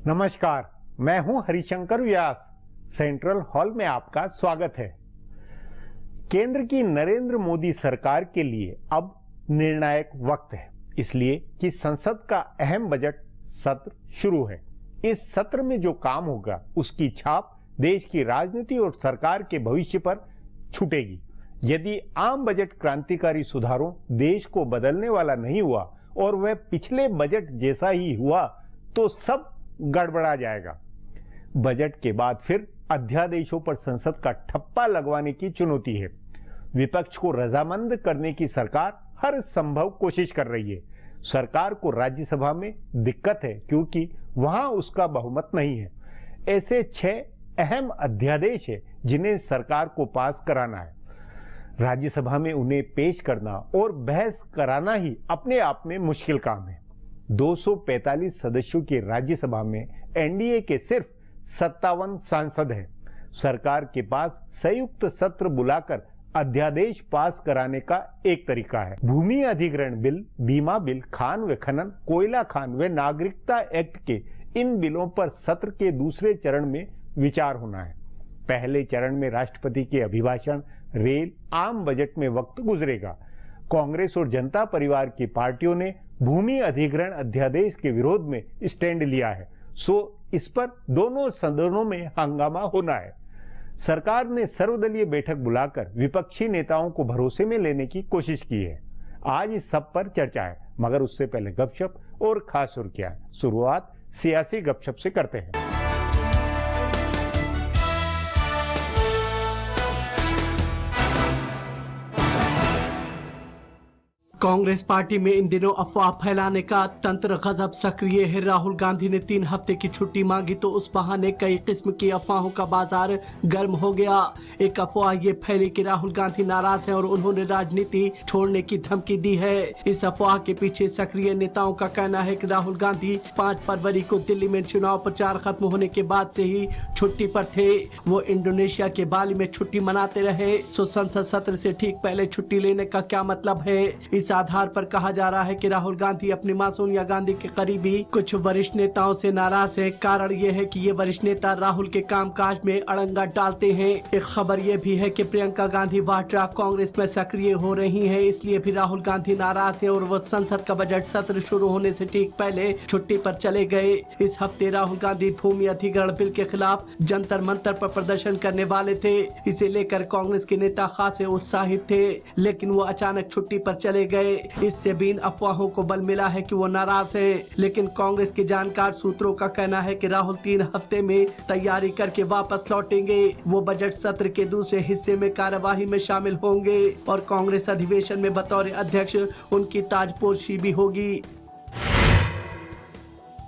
नमस्कार, मैं हूं हरिशंकर व्यास। सेंट्रल हॉल में आपका स्वागत है। केंद्र की नरेंद्र मोदी सरकार के लिए अब निर्णायक वक्त है, इसलिए कि संसद का अहम बजट सत्र शुरू है। इस सत्र में जो काम होगा उसकी छाप देश की राजनीति और सरकार के भविष्य पर छूटेगी। यदि आम बजट क्रांतिकारी सुधारों देश को बदलने वाला नहीं हुआ और वह पिछले बजट जैसा ही हुआ तो सब गड़बड़ा जाएगा। बजट के बाद फिर अध्यादेशों पर संसद का ठप्पा लगवाने की चुनौती है। विपक्ष को रजामंद करने की सरकार हर संभव कोशिश कर रही है। सरकार को राज्यसभा में दिक्कत है क्योंकि वहां उसका बहुमत नहीं है। ऐसे 6 अहम अध्यादेश है जिन्हें सरकार को पास कराना है। राज्यसभा में उन्हें पेश करना और बहस कराना ही अपने आप में मुश्किल काम है। 245 सदस्यों की राज्यसभा में एनडीए के सिर्फ 57 सांसद हैं। सरकार के पास संयुक्त सत्र बुलाकर अध्यादेश पास कराने का एक तरीका है। भूमि अधिग्रहण बिल, बीमा बिल, खान व खनन, कोयला खान व नागरिकता एक्ट के इन बिलों पर सत्र के दूसरे चरण में विचार होना है। पहले चरण में राष्ट्रपति के अभिभाषण, रेल, आम बजट में वक्त गुजरेगा। कांग्रेस और जनता परिवार की पार्टियों ने भूमि अधिग्रहण अध्यादेश के विरोध में स्टैंड लिया है, सो इस पर दोनों सदनों में हंगामा होना है। सरकार ने सर्वदलीय बैठक बुलाकर विपक्षी नेताओं को भरोसे में लेने की कोशिश की है। आज इस सब पर चर्चा है, मगर उससे पहले गपशप और खास सुर्खियां। शुरुआत सियासी गपशप से करते हैं। कांग्रेस पार्टी में इन दिनों अफवाह फैलाने का तंत्र गजब सक्रिय है। राहुल गांधी ने 3 हफ्ते की छुट्टी मांगी तो उस बहाने कई किस्म की अफवाहों का बाजार गर्म हो गया। एक अफवाह ये फैली कि राहुल गांधी नाराज हैं और उन्होंने राजनीति छोड़ने की धमकी दी है। इस अफवाह के पीछे सक्रिय नेताओं का कहना है कि राहुल गांधी 5 फरवरी को दिल्ली में चुनाव प्रचार खत्म होने के बाद से ही छुट्टी पर थे। वो इंडोनेशिया के बाली में छुट्टी मनाते रहे। सो संसद सत्र से ठीक पहले छुट्टी लेने का क्या मतलब है? इस आधार पर कहा जा रहा है कि राहुल गांधी अपनी मां सोनिया गांधी के करीबी कुछ वरिष्ठ नेताओं से नाराज है। कारण ये है कि ये वरिष्ठ नेता राहुल के कामकाज में अड़ंगा डालते हैं। एक खबर ये भी है कि प्रियंका गांधी वाड्रा कांग्रेस में सक्रिय हो रही हैं, इसलिए भी राहुल गांधी नाराज हैं और वो संसद का बजट सत्र शुरू होने से ठीक पहले छुट्टी पर चले गए। इस हफ्ते राहुल गांधी भूमि अधिग्रहण बिल के खिलाफ जंतर मंतर पर प्रदर्शन करने वाले थे। इसे लेकर कांग्रेस के नेता खासे उत्साहित थे, लेकिन वो अचानक छुट्टी पर चले गए। इससे भी इन अफवाहों को बल मिला है कि वो नाराज हैं। लेकिन कांग्रेस के जानकार सूत्रों का कहना है कि राहुल 3 हफ्ते में तैयारी करके वापस लौटेंगे। वो बजट सत्र के दूसरे हिस्से में कार्यवाही में शामिल होंगे और कांग्रेस अधिवेशन में बतौर अध्यक्ष उनकी ताजपोशी भी होगी।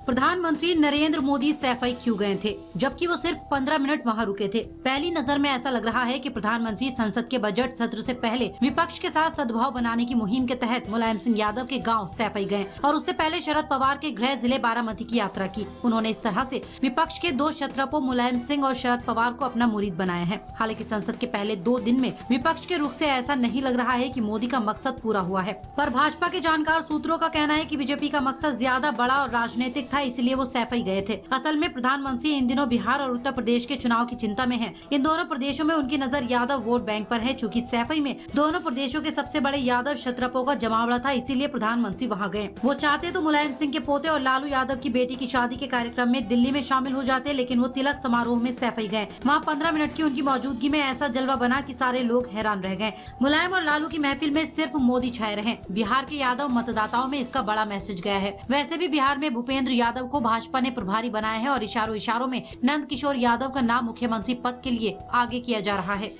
प्रधानमंत्री नरेंद्र मोदी सैफई क्यों गए थे, जबकि वो सिर्फ 15 मिनट वहां रुके थे? पहली नजर में ऐसा लग रहा है कि प्रधानमंत्री संसद के बजट सत्र से पहले विपक्ष के साथ सद्भाव बनाने की मुहिम के तहत मुलायम सिंह यादव के गांव सैफई गए और उससे पहले शरद पवार के गृह जिले बारामती की यात्रा की। उन्होंने इस तरह से विपक्ष के 2 क्षत्रपों मुलायम सिंह और शरद पवार को अपना मुरीद बनाया है। हालांकि संसद के पहले 2 दिन में विपक्ष के रुख से ऐसा नहीं लग रहा है कि मोदी का मकसद पूरा हुआ है, पर भाजपा के जानकार सूत्रों का कहना है कि बीजेपी का मकसद ज्यादा बड़ा और राजनीतिक था, इसलिए वो सैफई गए थे। असल में प्रधानमंत्री इन दिनों बिहार और उत्तर प्रदेश के चुनाव की चिंता में हैं। इन दोनों प्रदेशों में उनकी नजर यादव वोट बैंक पर है। चूंकि सैफई में दोनों प्रदेशों के सबसे बड़े यादव क्षत्रपों का जमावड़ा था, इसीलिए प्रधानमंत्री वहां गए। वो चाहते तो मुलायम सिंह के पोते और लालू यादव की बेटी की शादी के कार्यक्रम में दिल्ली में शामिल हो जाते, लेकिन वो तिलक समारोह में सैफई गए। वहाँ 15 मिनट की उनकी मौजूदगी में ऐसा जलवा बना कि सारे लोग हैरान रह गए। मुलायम और लालू की महफिल में सिर्फ मोदी छाए रहे। बिहार के यादव मतदाताओं में इसका बड़ा मैसेज गया है। वैसे भी बिहार में भूपेंद्र यादव को भाजपा ने प्रभारी बनाया है और इशारों में नंद किशोर यादव का नाम मुख्यमंत्री पद के लिए आगे किया जा रहा है।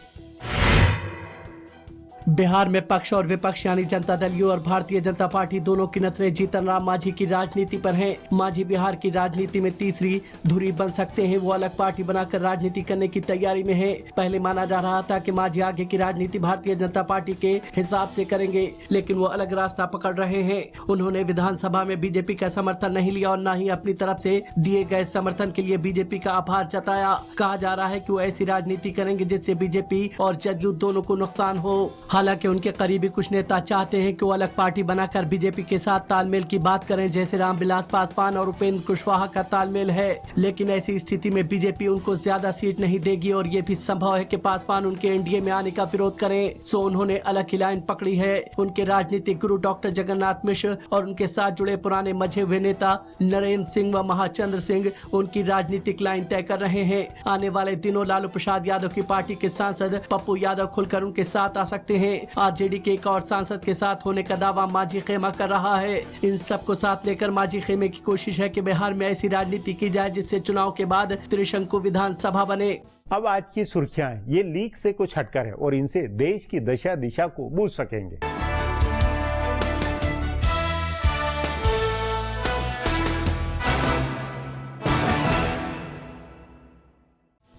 बिहार में पक्ष और विपक्ष यानी जनता दल यू और भारतीय जनता पार्टी दोनों की नजरें जीतन राम मांझी की राजनीति पर हैं। मांझी बिहार की राजनीति में तीसरी धुरी बन सकते हैं। वो अलग पार्टी बनाकर राजनीति करने की तैयारी में है। पहले माना जा रहा था कि मांझी आगे की राजनीति भारतीय जनता पार्टी के हिसाब से करेंगे, लेकिन वो अलग रास्ता पकड़ रहे हैं। उन्होंने विधानसभा में बीजेपी का समर्थन नहीं लिया और न ही अपनी तरफ से दिए गए समर्थन के लिए बीजेपी का आभार जताया। कहा जा रहा है कि वो ऐसी राजनीति करेंगे जिससे बीजेपी और जदयू दोनों को नुकसान हो। हालांकि उनके करीबी कुछ नेता चाहते हैं कि वो अलग पार्टी बनाकर बीजेपी के साथ तालमेल की बात करें, जैसे रामविलास पासवान और उपेंद्र कुशवाहा का तालमेल है। लेकिन ऐसी स्थिति में बीजेपी उनको ज्यादा सीट नहीं देगी और ये भी संभव है कि पासवान उनके एनडीए में आने का विरोध करें। सो उन्होंने अलग ही लाइन पकड़ी है। उनके राजनीतिक गुरु डॉक्टर जगन्नाथ मिश्र और उनके साथ जुड़े पुराने मजे हुए नेता नरेंद्र सिंह व महाचंद्र सिंह उनकी राजनीतिक लाइन तय कर रहे हैं। आने वाले दिनों लालू प्रसाद यादव की पार्टी के सांसद पप्पू यादव खुलकर उनके साथ आ सकते हैं। आरजेडी के एक और सांसद के साथ होने का दावा मांझी खेमा कर रहा है। इन सबको साथ लेकर मांझी खेमे की कोशिश है कि बिहार में ऐसी राजनीति की जाए जिससे चुनाव के बाद त्रिशंकु विधानसभा बने। अब आज की सुर्खियां ये लीक से कुछ हटकर है और इनसे देश की दशा दिशा को बूझ सकेंगे।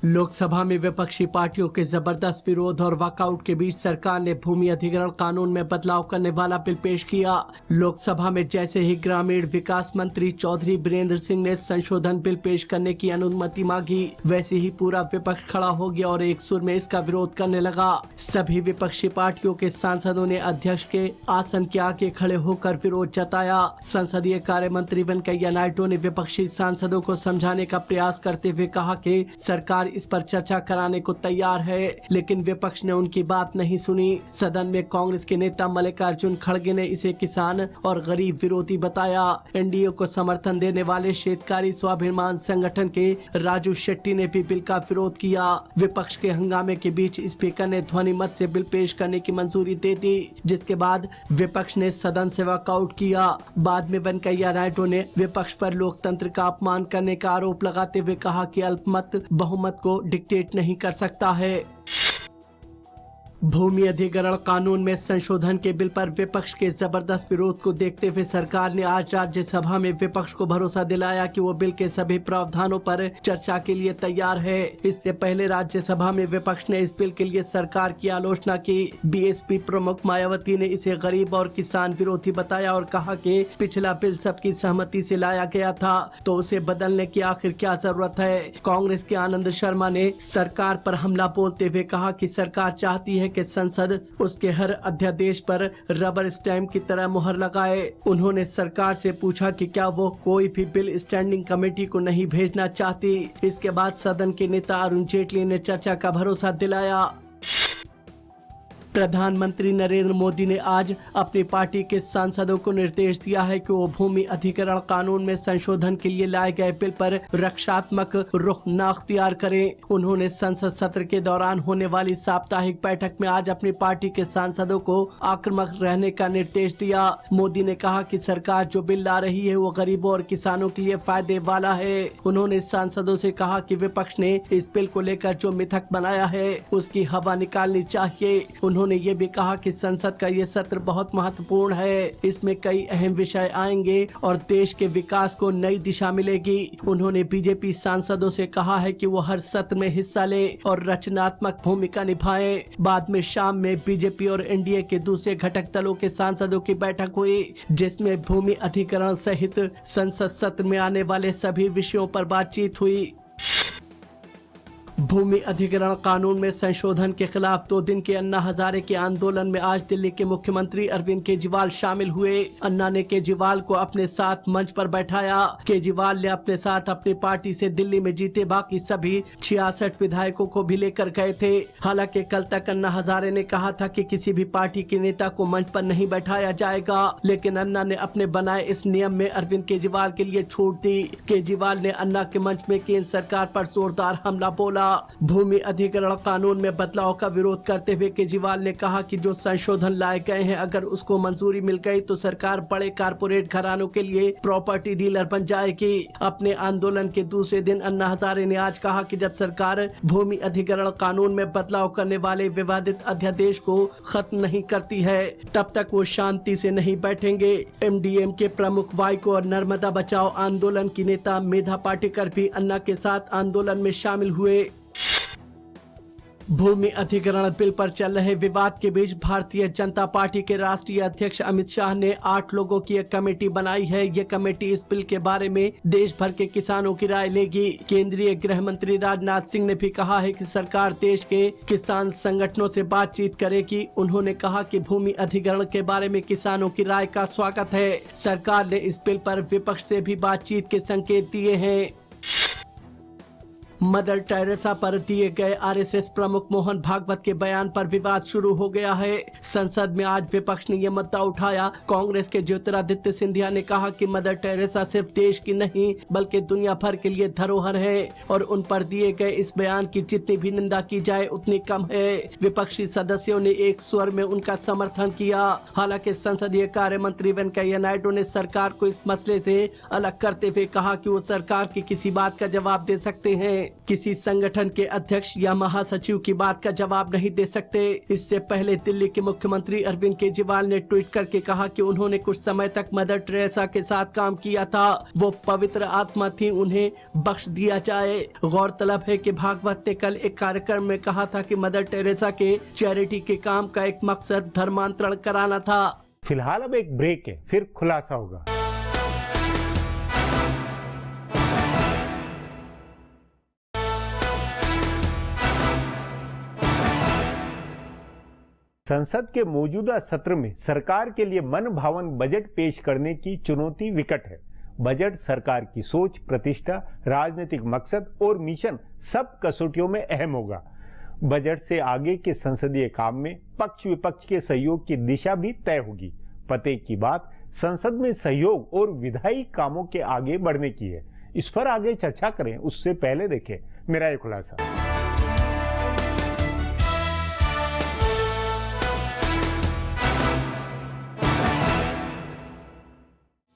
लोकसभा में विपक्षी पार्टियों के जबरदस्त विरोध और वॉकआउट के बीच सरकार ने भूमि अधिग्रहण कानून में बदलाव करने वाला बिल पेश किया। लोकसभा में जैसे ही ग्रामीण विकास मंत्री चौधरी बीरेंद्र सिंह ने संशोधन बिल पेश करने की अनुमति मांगी, वैसे ही पूरा विपक्ष खड़ा हो गया और एक सुर में इसका विरोध करने लगा। सभी विपक्षी पार्टियों के सांसदों ने अध्यक्ष के आसन के आगे खड़े होकर विरोध जताया। संसदीय कार्य मंत्री वेंकैया नायडू ने विपक्षी सांसदों को समझाने का प्रयास करते हुए कहा कि सरकार इस पर चर्चा कराने को तैयार है, लेकिन विपक्ष ने उनकी बात नहीं सुनी। सदन में कांग्रेस के नेता मल्लिकार्जुन खड़गे ने इसे किसान और गरीब विरोधी बताया। एनडीए को समर्थन देने वाले शेतकारी स्वाभिमान संगठन के राजू शेट्टी ने भी बिल का विरोध किया। विपक्ष के हंगामे के बीच स्पीकर ने ध्वनि मत से बिल पेश करने की मंजूरी दे दी, जिसके बाद विपक्ष ने सदन से वॉकआउट किया। बाद में वेंकैया नायडू ने विपक्ष पर लोकतंत्र का अपमान करने का आरोप लगाते हुए कहा कि अल्पमत बहुमत को डिक्टेट नहीं कर सकता है। भूमि अधिग्रहण कानून में संशोधन के बिल पर विपक्ष के जबरदस्त विरोध को देखते हुए सरकार ने आज राज्यसभा में विपक्ष को भरोसा दिलाया कि वो बिल के सभी प्रावधानों पर चर्चा के लिए तैयार है। इससे पहले राज्यसभा में विपक्ष ने इस बिल के लिए सरकार की आलोचना की। बीएसपी प्रमुख मायावती ने इसे गरीब और किसान विरोधी बताया और कहा कि पिछला बिल सबकी सहमति से लाया गया था, तो उसे बदलने की आखिर क्या जरूरत है। कांग्रेस के आनंद शर्मा ने सरकार पर हमला बोलते हुए कहा कि सरकार चाहती है कि संसद उसके हर अध्यादेश पर रबर स्टैम्प की तरह मुहर लगाए। उन्होंने सरकार से पूछा कि क्या वो कोई भी बिल स्टैंडिंग कमेटी को नहीं भेजना चाहती। इसके बाद सदन के नेता अरुण जेटली ने चर्चा का भरोसा दिलाया। प्रधानमंत्री नरेंद्र मोदी ने आज अपनी पार्टी के सांसदों को निर्देश दिया है कि वो भूमि अधिग्रहण कानून में संशोधन के लिए लाए गए बिल पर रक्षात्मक रुख न अख्तियार करें। उन्होंने संसद सत्र के दौरान होने वाली साप्ताहिक बैठक में आज अपनी पार्टी के सांसदों को आक्रामक रहने का निर्देश दिया। मोदी ने कहा कि सरकार जो बिल ला रही है वो गरीबों और किसानों के लिए फायदे वाला है। उन्होंने सांसदों से कहा कि विपक्ष ने इस बिल को लेकर जो मिथक बनाया है उसकी हवा निकालनी चाहिए। उन्होंने ये भी कहा कि संसद का ये सत्र बहुत महत्वपूर्ण है, इसमें कई अहम विषय आएंगे और देश के विकास को नई दिशा मिलेगी। उन्होंने बीजेपी सांसदों से कहा है कि वो हर सत्र में हिस्सा लें और रचनात्मक भूमिका निभाएं। बाद में शाम में बीजेपी और एनडीए के दूसरे घटक दलों के सांसदों की बैठक हुई, जिसमें भूमि अधिग्रहण सहित संसद सत्र में आने वाले सभी विषयों पर बातचीत हुई। भूमि अधिग्रहण कानून में संशोधन के खिलाफ 2 दिन के अन्ना हजारे के आंदोलन में आज दिल्ली के मुख्यमंत्री अरविंद केजरीवाल शामिल हुए। अन्ना ने केजरीवाल को अपने साथ मंच पर बैठाया। केजरीवाल ने अपने साथ अपनी पार्टी से दिल्ली में जीते बाकी सभी 66 विधायकों को भी लेकर गए थे। हालांकि कल तक अन्ना हजारे ने कहा था कि किसी भी पार्टी के नेता को मंच पर नहीं बैठाया जाएगा, लेकिन अन्ना ने अपने बनाए इस नियम में अरविंद केजरीवाल के लिए छूट दी। केजरीवाल ने अन्ना के मंच में केंद्र सरकार पर जोरदार हमला बोला। भूमि अधिग्रहण कानून में बदलाव का विरोध करते हुए केजरीवाल ने कहा कि जो संशोधन लाए गए हैं अगर उसको मंजूरी मिल गई तो सरकार बड़े कारपोरेट घरानों के लिए प्रॉपर्टी डीलर बन जाएगी। अपने आंदोलन के दूसरे दिन अन्ना हजारे ने आज कहा कि जब सरकार भूमि अधिग्रहण कानून में बदलाव करने वाले विवादित अध्यादेश को खत्म नहीं करती है तब तक वो शांति से नहीं बैठेंगे। एमडीएम के प्रमुख वाइको और नर्मदा बचाओ आंदोलन की नेता मेधा पाटेकर भी अन्ना के साथ आंदोलन में शामिल हुए। भूमि अधिग्रहण बिल पर चल रहे विवाद के बीच भारतीय जनता पार्टी के राष्ट्रीय अध्यक्ष अमित शाह ने 8 लोगों की एक कमेटी बनाई है। ये कमेटी इस बिल के बारे में देश भर के किसानों की राय लेगी। केंद्रीय गृह मंत्री राजनाथ सिंह ने भी कहा है कि सरकार देश के किसान संगठनों से बातचीत करेगी। उन्होंने कहा कि भूमि अधिग्रहण के बारे में किसानों की राय का स्वागत है। सरकार ने इस बिल पर विपक्ष से भी बातचीत के संकेत दिए हैं। मदर टेरेसा पर दिए गए आरएसएस प्रमुख मोहन भागवत के बयान पर विवाद शुरू हो गया है। संसद में आज विपक्ष ने यह मुद्दा उठाया। कांग्रेस के ज्योतिरादित्य सिंधिया ने कहा कि मदर टेरेसा सिर्फ देश की नहीं बल्कि दुनिया भर के लिए धरोहर है और उन पर दिए गए इस बयान की जितनी भी निंदा की जाए उतनी कम है। विपक्षी सदस्यों ने एक स्वर में उनका समर्थन किया। हालांकि संसदीय कार्य मंत्री वेंकैया नायडू ने सरकार को इस मसले से अलग करते हुए कहा कि वो सरकार की किसी बात का जवाब दे सकते हैं, किसी संगठन के अध्यक्ष या महासचिव की बात का जवाब नहीं दे सकते। इससे पहले दिल्ली के मुख्यमंत्री अरविंद केजरीवाल ने ट्वीट करके कहा कि उन्होंने कुछ समय तक मदर टेरेसा के साथ काम किया था, वो पवित्र आत्मा थी, उन्हें बख्श दिया जाए। गौरतलब है कि भागवत ने कल एक कार्यक्रम में कहा था कि मदर टेरेसा के चैरिटी के काम का एक मकसद धर्मांतरण कराना था। फिलहाल अब एक ब्रेक है, फिर खुलासा होगा। संसद के मौजूदा सत्र में सरकार के लिए मन भावन बजट पेश करने की चुनौती विकट है। बजट सरकार की सोच, प्रतिष्ठा, राजनीतिक मकसद और मिशन सब कसौटियों में अहम होगा। बजट से आगे के संसदीय काम में पक्ष विपक्ष के सहयोग की दिशा भी तय होगी। पते की बात संसद में सहयोग और विधायी कामों के आगे बढ़ने की है। इस पर आगे चर्चा करें उससे पहले देखें मेरा ये खुलासा।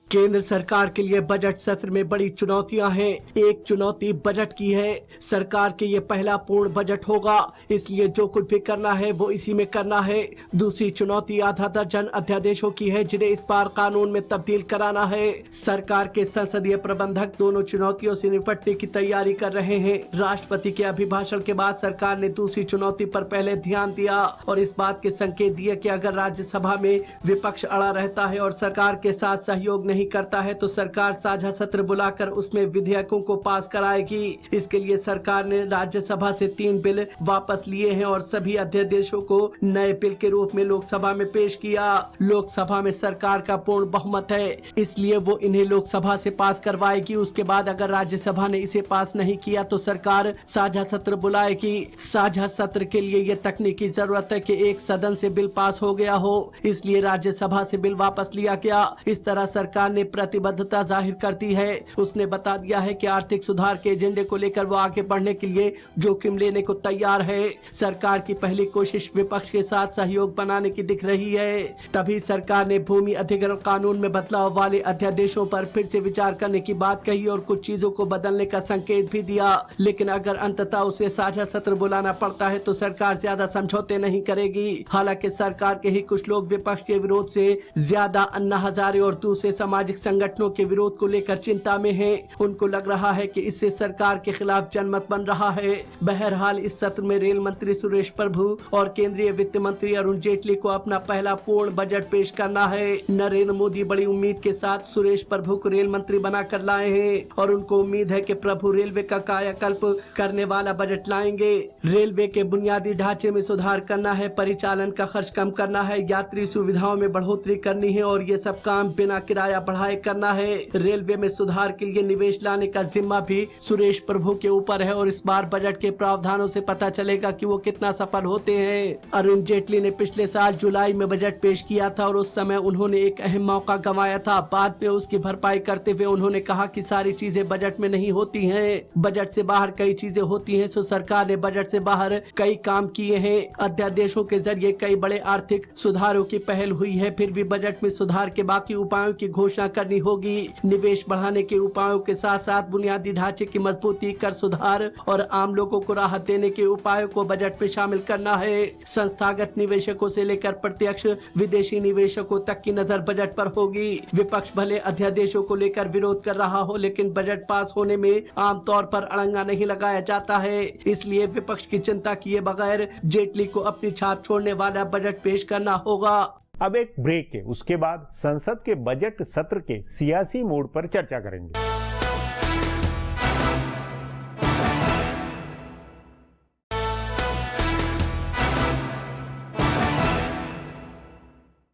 केंद्र सरकार के लिए बजट सत्र में बड़ी चुनौतियां हैं। एक चुनौती बजट की है। सरकार के ये पहला पूर्ण बजट होगा, इसलिए जो कुछ भी करना है वो इसी में करना है। दूसरी चुनौती आधा दर्जन अध्यादेशों की है जिन्हें इस बार कानून में तब्दील कराना है। सरकार के संसदीय प्रबंधक दोनों चुनौतियों से निपटने की तैयारी कर रहे हैं। राष्ट्रपति के अभिभाषण के बाद सरकार ने दूसरी चुनौती पर पहले ध्यान दिया और इस बात के संकेत दिए कि अगर राज्यसभा में विपक्ष अड़ा रहता है और सरकार के साथ सहयोग नहीं करता है तो सरकार साझा सत्र बुलाकर उसमें विधेयकों को पास कराएगी। इसके लिए सरकार ने राज्यसभा से 3 बिल वापस लिए हैं और सभी अध्यादेशों को नए बिल के रूप में लोकसभा में पेश किया। लोकसभा में सरकार का पूर्ण बहुमत है, इसलिए वो इन्हें लोकसभा से पास करवाएगी। उसके बाद अगर राज्यसभा ने इसे पास नहीं किया तो सरकार साझा सत्र बुलाएगी। साझा सत्र के लिए यह तकनीकी जरूरत है कि एक सदन से बिल पास हो गया हो, इसलिए राज्यसभा से बिल वापस लिया गया। इस तरह सरकार ने प्रतिबद्धता जाहिर कर दी है। उसने बता दिया है कि आर्थिक सुधार के एजेंडे को लेकर वो आगे बढ़ने के लिए जोखिम लेने को तैयार है। सरकार की पहली कोशिश विपक्ष के साथ सहयोग बनाने की दिख रही है। तभी सरकार ने भूमि अधिग्रहण कानून में बदलाव वाले अध्यादेशों पर फिर से विचार करने की बात कही और कुछ चीजों को बदलने का संकेत भी दिया। लेकिन अगर अंततः उसे साझा सत्र बुलाना पड़ता है तो सरकार ज्यादा समझौते नहीं करेगी। हालांकि सरकार के ही कुछ लोग विपक्ष के विरोध से ज्यादा अन्ना हजारे और दूसरे सामाजिक संगठनों के विरोध को लेकर चिंता में हैं। उनको लग रहा है कि इससे सरकार के खिलाफ जनमत बन रहा है। बहरहाल इस सत्र में रेल मंत्री सुरेश प्रभु और केंद्रीय वित्त मंत्री अरुण जेटली को अपना पहला पूर्ण बजट पेश करना है। नरेंद्र मोदी बड़ी उम्मीद के साथ सुरेश प्रभु को रेल मंत्री बनाकर लाए हैं और उनको उम्मीद है कि प्रभु रेलवे का कायाकल्प करने वाला बजट लाएंगे। रेलवे के बुनियादी ढांचे में सुधार करना है, परिचालन का खर्च कम करना है, यात्री सुविधाओं में बढ़ोतरी करनी है और ये सब काम बिना किराया बढ़ाए करना है। रेलवे में सुधार के लिए निवेश लाने का जिम्मा भी सुरेश प्रभु के ऊपर है और इस बार बजट के प्रावधानों से पता चलेगा कि वो कितना सफल होते हैं। अरुण जेटली ने पिछले साल जुलाई में बजट पेश किया था और उस समय उन्होंने एक अहम मौका गंवाया था। बाद में उसकी भरपाई करते हुए उन्होंने कहा कि सारी चीजें बजट में नहीं होती हैं, बजट से बाहर कई चीजें होती हैं। सो सरकार ने बजट से बाहर कई काम किए हैं। अध्यादेशों के जरिए कई बड़े आर्थिक सुधारों की पहल हुई है। फिर भी बजट में सुधार के बाकी उपायों की घोषणा घोषणा करनी होगी। निवेश बढ़ाने के उपायों के साथ साथ बुनियादी ढांचे की मजबूती, कर सुधार और आम लोगों को राहत देने के उपायों को बजट में शामिल करना है। संस्थागत निवेशकों से लेकर प्रत्यक्ष विदेशी निवेशकों तक की नजर बजट पर होगी। विपक्ष भले अध्यादेशों को लेकर विरोध कर रहा हो, लेकिन बजट पास होने में आमतौर पर अड़ंगा नहीं लगाया जाता है। इसलिए विपक्ष की चिंता किए बगैर जेटली को अपनी छाप छोड़ने वाला बजट पेश करना होगा। अब एक ब्रेक है, उसके बाद संसद के बजट सत्र के सियासी मोड पर चर्चा करेंगे।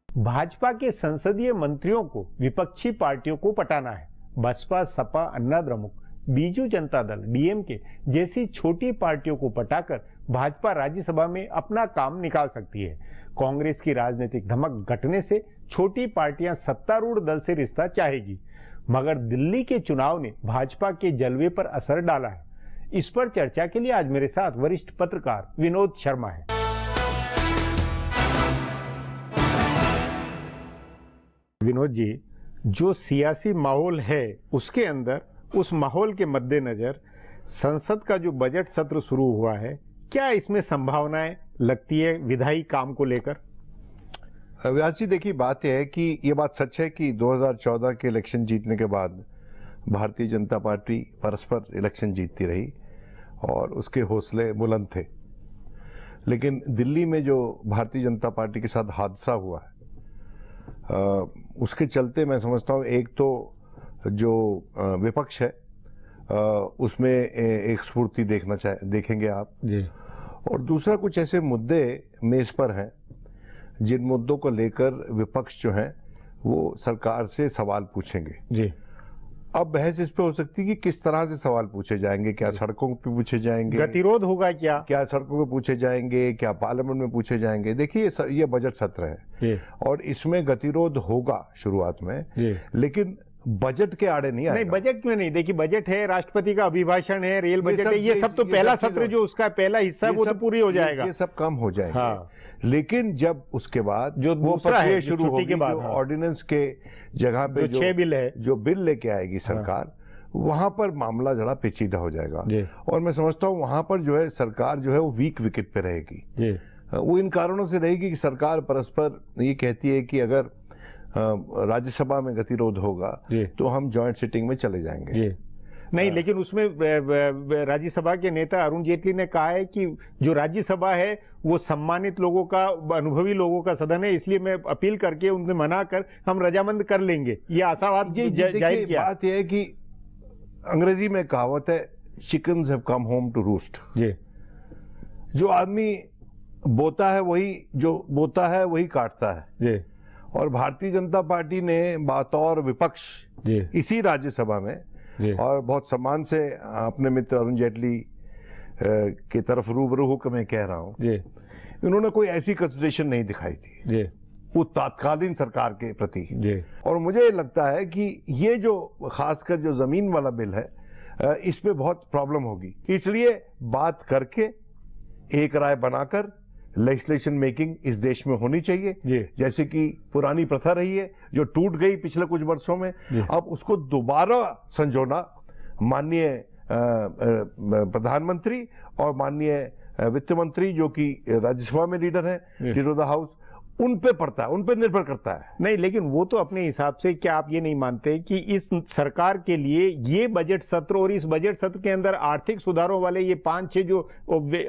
भाजपा के संसदीय मंत्रियों को विपक्षी पार्टियों को पटाना है। बसपा, सपा, अन्ना द्रमुक, बीजू जनता दल, डीएमके जैसी छोटी पार्टियों को पटाकर भाजपा राज्यसभा में अपना काम निकाल सकती है। कांग्रेस की राजनीतिक धमक घटने से छोटी पार्टियां सत्तारूढ़ दल से रिश्ता चाहेगी, मगर दिल्ली के चुनाव ने भाजपा के जलवे पर असर डाला है। इस पर चर्चा के लिए आज मेरे साथ वरिष्ठ पत्रकार विनोद शर्मा है। विनोद जी, जो सियासी माहौल है उसके अंदर, उस माहौल के मद्देनजर संसद का जो बजट सत्र शुरू हुआ है, क्या इसमें संभावनाएं लगती है विधायी काम को लेकर? व्यास जी, देखिए, बात यह है कि ये बात सच है कि 2014 के इलेक्शन जीतने के बाद भारतीय जनता पार्टी परस्पर इलेक्शन जीतती रही और उसके हौसले बुलंद थे। लेकिन दिल्ली में जो भारतीय जनता पार्टी के साथ हादसा हुआ है, उसके चलते मैं समझता हूँ एक तो जो विपक्ष है उसमें एक स्फूर्ति देखेंगे आप जी, और दूसरा कुछ ऐसे मुद्दे मेज पर हैं जिन मुद्दों को लेकर विपक्ष जो है वो सरकार से सवाल पूछेंगे जी। अब बहस इस पे हो सकती है कि किस तरह से सवाल पूछे जाएंगे, क्या सड़कों पे पूछे जाएंगे, गतिरोध होगा, क्या सड़कों पे पूछे जाएंगे, क्या पार्लियामेंट में पूछे जाएंगे। देखिए, ये बजट सत्र है और इसमें गतिरोध होगा शुरुआत में, लेकिन बजट के आड़े नहीं आएगा। नहीं, बजट क्यों नहीं? देखिए, बजट है, राष्ट्रपति का अभिभाषण है, रेल बजट है, ये सब तो पहला सत्र जो उसका पहला हिस्सा है वो तो पूरी हो जाएगा, ये सब काम हो जाएगा। हाँ। लेकिन जब उसके बाद जो दूसरा है शुरू होगी, जो ऑर्डिनेंस के जगह पे जो बिल है, जो बिल लेके आएगी सरकार, वहां पर मामला जरा पेचीदा हो जाएगा। और मैं समझता हूँ वहां पर जो है सरकार जो है वो वीक विकेट पे रहेगी। वो इन कारणों से रहेगी कि सरकार परस्पर ये कहती है कि अगर राज्यसभा में गतिरोध होगा तो हम जॉइंट सिटिंग में चले जाएंगे। नहीं, लेकिन उसमें राज्यसभा के नेता अरुण जेटली ने कहा है कि जो राज्यसभा है वो सम्मानित लोगों का, अनुभवी लोगों का सदन है, इसलिए मैं अपील करके उनसे मना कर हम रजामंद कर लेंगे। ये आशावाद जाहिर किया। बात यह है कि अंग्रेजी में कहावत है, chickens have come home to roost. जो आदमी बोता है वही काटता है। और भारतीय जनता पार्टी ने बतौर विपक्ष इसी राज्यसभा में और बहुत सम्मान से अपने मित्र अरुण जेटली की तरफ रूबरू होकर मैं कह रहा हूं, इन्होंने कोई ऐसी कंसिडरेशन नहीं दिखाई थी वो तात्कालीन सरकार के प्रति। और मुझे लगता है कि ये जो खासकर जो जमीन वाला बिल है, इस पे बहुत प्रॉब्लम होगी। इसलिए बात करके एक राय बनाकर लेजिस्लेशन मेकिंग इस देश में होनी चाहिए, जैसे कि पुरानी प्रथा रही है जो टूट गई पिछले कुछ वर्षों में। अब उसको दोबारा संजोना माननीय प्रधानमंत्री और माननीय वित्त मंत्री जो कि राज्यसभा में लीडर हैं, लीडर ऑफ द हाउस, उन पे पड़ता है, उन पे निर्भर करता है। नहीं, लेकिन वो तो अपने हिसाब से, क्या आप ये नहीं मानते कि इस सरकार के लिए ये बजट सत्र और इस बजट सत्र के अंदर आर्थिक सुधारों वाले ये 5-6 जो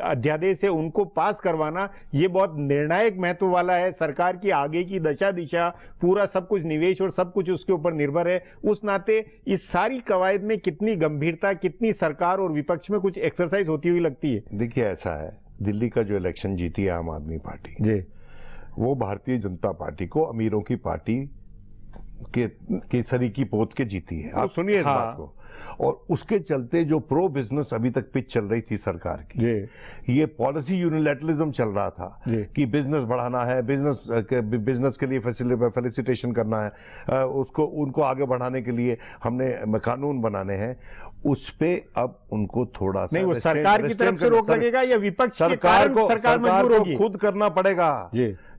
अध्यादेश है उनको पास करवाना ये बहुत निर्णायक महत्व वाला है। सरकार की आगे की दशा दिशा, पूरा सब कुछ, निवेश और सब कुछ उसके ऊपर निर्भर है। उस नाते इस सारी कवायद में कितनी गंभीरता, कितनी सरकार और विपक्ष में कुछ एक्सरसाइज होती हुई लगती है? देखिए, ऐसा है, दिल्ली का जो इलेक्शन जीती है आम आदमी पार्टी जी, वो भारतीय जनता पार्टी को अमीरों की पार्टी के सरीकी पोत के जीती है। आप सुनिए इस बात को। और उसके चलते जो प्रो बिजनेस अभी तक पिच चल रही थी सरकार की, ये पॉलिसी यूनिलैटरलिज्म चल रहा था कि बिजनेस बढ़ाना है, बिजनेस के लिए फैसिलिटेशन करना है, उनको आगे बढ़ाने के लिए हमने कानून बनाने हैं। उस पे अब उनको थोड़ा सा नहीं, वो सरकार की तरफ से रोक लगेगा या विपक्ष सरकार को खुद करना पड़ेगा।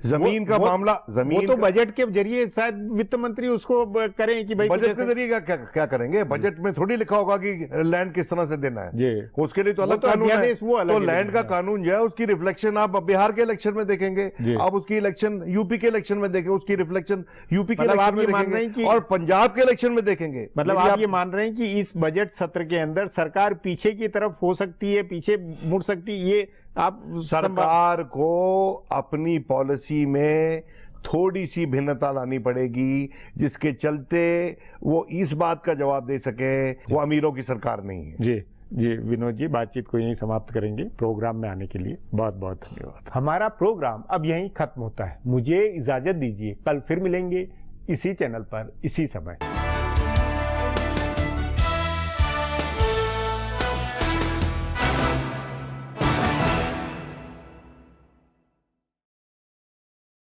जमीन का मामला, वो तो बजट के जरिए शायद वित्त मंत्री उसको करें कि भाई बजट के जरिए क्या करेंगे? बजट में थोड़ी लिखा होगा कि लैंड किस तरह से देना है, उसके लिए तो अलग कानून है। तो लैंड का कानून जो है उसकी रिफ्लेक्शन आप बिहार के इलेक्शन में देखेंगे, आप उसकी इलेक्शन यूपी के इलेक्शन में देखें, उसकी रिफ्लेक्शन यूपी के इलेक्शन में देखेंगे और पंजाब के इलेक्शन में देखेंगे। मतलब आप ये मान रहे हैं कि इस बजट सत्र के अंदर सरकार पीछे की तरफ हो सकती है, पीछे मुड़ सकती है, ये आप सरकार को अपनी पॉलिसी में थोड़ी सी भिन्नता लानी पड़ेगी, जिसके चलते वो इस बात का जवाब दे सके वो अमीरों की सरकार नहीं है। जी विनोद जी, बातचीत को यहीं समाप्त करेंगे। प्रोग्राम में आने के लिए बहुत बहुत धन्यवाद। हमारा प्रोग्राम अब यहीं खत्म होता है, मुझे इजाजत दीजिए, कल फिर मिलेंगे इसी चैनल पर इसी समय।